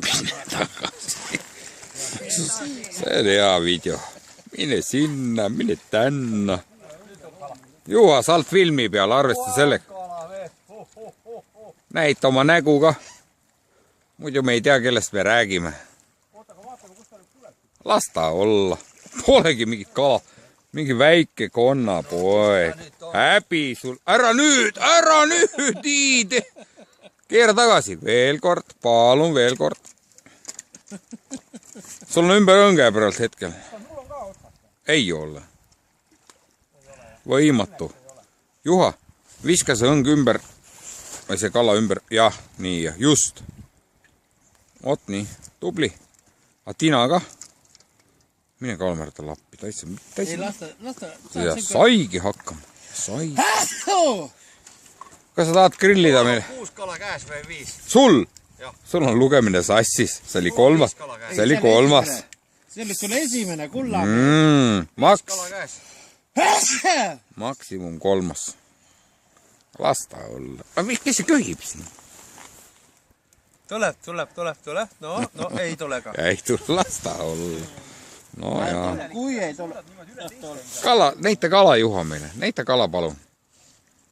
Mine tagasi. See on hea video. Mine sinna, mine tänna. Juha, sa oled filmi peal, arvesta sellega. Näita oma nägu ka. Muidu me ei tea, kellest me räägime. Las ta olla. Polegi mingit kala. Mingi väike konnapoeg. Häbi sul. Ära nüüd, Iide. Keera tagasi. Veel kord, palun veel kord. Sul on ümber õnge praegu hetkel. Ei ole. Võimatu. Juha, viska see õng ümber. Või see kala ümber. Jah, nii, just. Oot nii, tubli. A tina ka? Mine Kalmerta lappi. Ei, lasta. Ja saigi hakkama. Saigi. Kas sa tahad grillida meil? 6 kala käes või 5? Sul? Sul on lugemine sassis. See oli kolmas. See oli kolmas. See oli sul esimene kulla. Maksimum kolmas. Las ta olla. Aga kes see köhib siin? Tuleb. No, ei tule ka. Ei tule, las ta olla. No jaa. Kui ei tule. Kala, näita kala Juha meile. Näita kala palun.